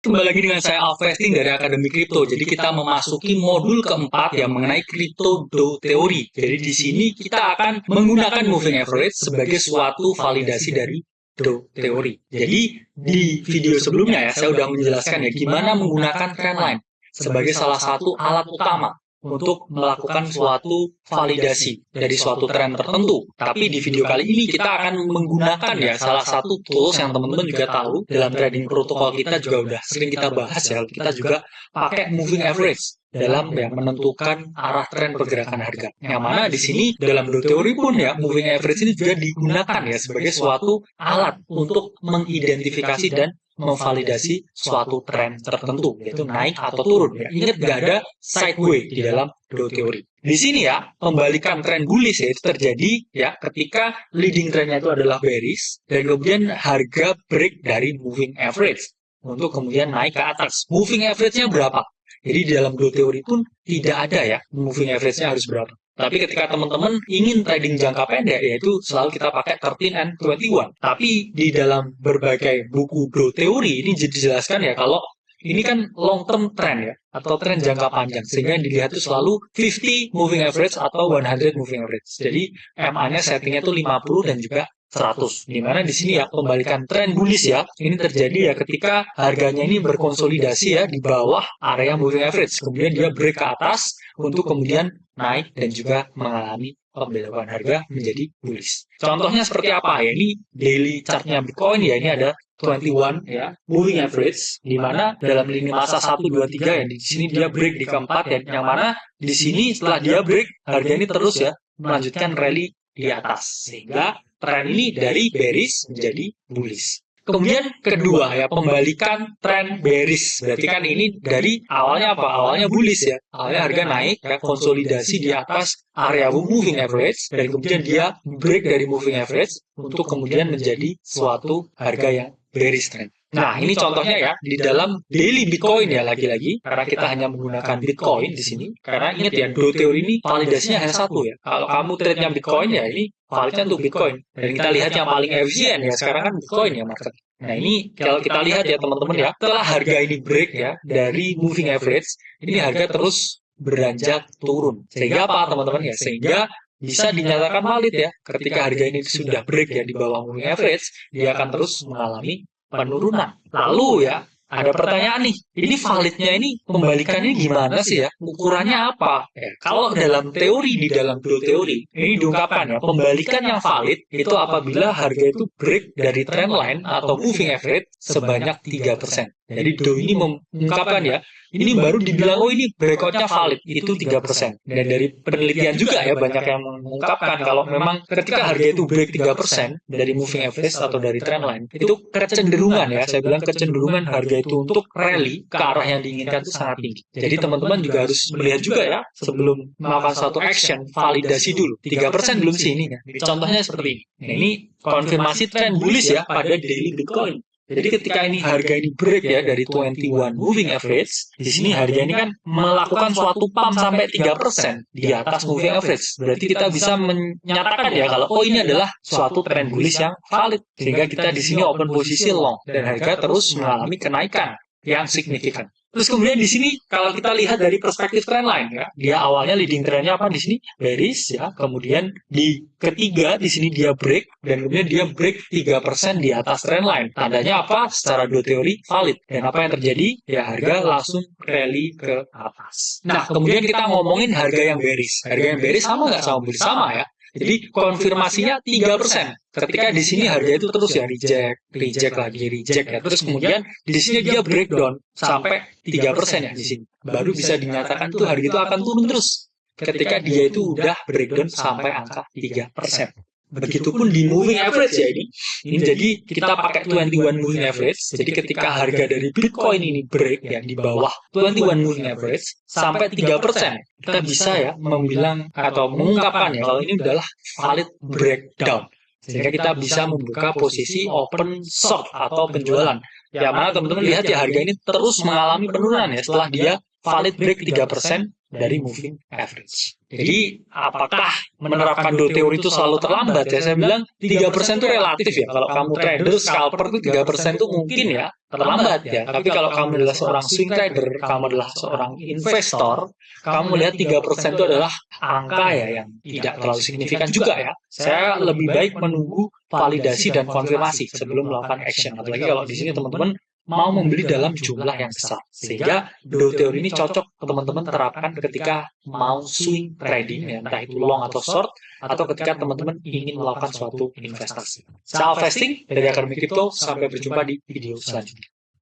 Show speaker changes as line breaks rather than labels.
Kembali lagi dengan saya Alvesting dari Akademi Kripto. Jadi kita memasuki modul keempat yang mengenai Crypto Do Theory. Jadi di sini kita akan menggunakan moving average sebagai suatu validasi dari Do Theory. Jadi di video sebelumnya ya saya sudah menjelaskan ya gimana menggunakan trendline sebagai salah satu alat utama untuk melakukan suatu validasi dari suatu tren tertentu. Tapi di video kali ini kita akan menggunakan ya salah satu tools yang teman-teman juga tahu dalam trading protokol kita juga udah sering kita bahas ya. Kita juga pakai moving average dalam ya menentukan arah tren pergerakan harga. Yang mana di sini dalam do teori pun ya moving average ini juga digunakan ya sebagai suatu alat untuk mengidentifikasi dan memvalidasi suatu tren tertentu, yaitu naik atau turun. Ya. Ingat, nggak ada sideway di dalam do teori. Di sini ya, pembalikan tren bullish ya, itu terjadi ya ketika leading trennya itu adalah bearish, dan kemudian harga break dari moving average untuk kemudian naik ke atas. Moving average-nya berapa? Jadi di dalam do teori pun tidak ada ya moving average-nya harus berapa. Tapi ketika teman-teman ingin trading jangka pendek, yaitu selalu kita pakai 13 and 21. Tapi di dalam berbagai buku do teori ini dijelaskan ya kalau ini kan long term trend ya, atau tren jangka panjang. Sehingga yang dilihat itu selalu 50 moving average atau 100 moving average. Jadi MA-nya settingnya itu 50 dan juga 100. Dimana di sini ya pembalikan tren bullish ya, ini terjadi ya ketika harganya ini berkonsolidasi ya di bawah area moving average. Kemudian dia break ke atas untuk kemudian naik dan juga mengalami pembelokan harga menjadi bullish. Contohnya seperti apa ya? Ini daily chartnya Bitcoin ya, ini ada 21 ya, moving average di mana dalam lini masa 1 2 3 ya di sini dia break di keempat ya, yang mana di sini setelah dia break harga ini terus ya melanjutkan rally di atas sehingga tren ini dari bearish menjadi bullish. Kemudian kedua ya pembalikan tren bearish. Berarti kan ini dari awalnya apa? Awalnya bullish ya. Awalnya harga naik ya konsolidasi di atas area moving average dan kemudian dia break dari moving average untuk kemudian menjadi suatu harga yang bearish trend. Nah, ini contohnya ya di dalam daily Bitcoin ya lagi-lagi karena kita hanya menggunakan Bitcoin di sini. Karena ingat ya, do teori ini validasinya hanya satu ya. Kalau kamu trade-nya Bitcoin ya ini validnya untuk Bitcoin. Dan kita lihat yang paling efisien ya sekarang kan Bitcoin ya market. Nah, ini kalau kita lihat ya teman-teman ya, setelah harga ini break ya dari moving average, ini harga terus beranjak turun. Sehingga apa teman-teman ya? Sehingga bisa dinyatakan valid ya. Ketika harga ini sudah break ya di bawah moving average, dia akan terus mengalami penurunan. Lalu ya, ada pertanyaan nih, ini validnya ini pembalikannya gimana sih ya? Ukurannya apa? Ya, kalau dalam teori, di dalam do teori, ini diungkapkan ya, pembalikan yang valid itu apabila harga itu break dari trendline atau moving average sebanyak 3%. Jadi do ini mengungkapkan ya, ini baru dibilang, oh ini breakoutnya valid, itu 3%. Dan dari penelitian juga ya, banyak yang mengungkapkan kalau memang ketika harga itu break 3% dari moving average atau dari trendline, itu kecenderungan ya, saya bilang kecenderungan harga itu untuk rally ke arah yang diinginkan itu sangat tinggi. Jadi teman-teman juga harus melihat juga ya, sebelum melakukan suatu action, validasi dulu. 3% belum sih ini ya. Contohnya seperti ini. Nah, ini konfirmasi trend bullish ya pada daily Bitcoin. Jadi ketika ini harga ini break ya dari 21 moving average, di sini harga ini kan melakukan suatu pump sampai 3% di atas moving average. Berarti kita bisa menyatakan ya kalau oh ini adalah suatu trend bullish yang valid. Sehingga kita di sini open posisi long dan harga terus mengalami kenaikan yang signifikan. Terus kemudian di sini kalau kita lihat dari perspektif trendline ya, dia awalnya leading trendnya apa di sini bearish ya, kemudian di ketiga di sini dia break dan kemudian dia break 3% di atas trendline. Tandanya apa? Secara do teori valid. Dan apa yang terjadi? Ya harga langsung rally ke atas. Nah, kemudian kita ngomongin harga yang bearish. Harga yang bearish sama nggak sama bullish? Sama ya. Jadi konfirmasinya 3%. Ketika di sini harga itu terus ya reject lagi, reject ya. Terus kemudian di sini dia breakdown sampai 3% ya di sini. Baru bisa dinyatakan tuh harga itu akan turun terus. Ketika dia itu udah breakdown sampai angka 3%. Begitupun di moving average ya ini. Ini jadi kita pakai 21 moving average. Jadi ketika harga dari Bitcoin ini break ya di bawah 21 moving average sampai 3%, kita bisa ya membilang atau mengungkapkan ya kalau ini adalah valid breakdown. Sehingga kita bisa membuka posisi open short atau penjualan. Ya mana teman-teman lihat ya harga ini terus mengalami penurunan ya setelah dia valid break 3% dari moving average. Jadi, apakah menerapkan do teori itu selalu terlambat ya? Saya bilang 3% itu relatif ya. Kalau kamu trader, scalper itu 3% itu mungkin ya terlambat ya. Tapi kalau kamu adalah seorang swing trader, kamu adalah seorang investor, kamu lihat 3% itu adalah angka ya yang tidak terlalu signifikan juga ya. Saya lebih baik menunggu validasi dan konfirmasi sebelum melakukan action. Apalagi kalau di sini teman-teman mau membeli dalam jumlah yang besar. Sehingga do teori ini cocok teman-teman terapkan ketika mau swing trading, ya, entah itu long atau short, atau ketika teman-teman ingin melakukan suatu investasi. Salam investing dari Akademi Crypto, sampai berjumpa di video selanjutnya.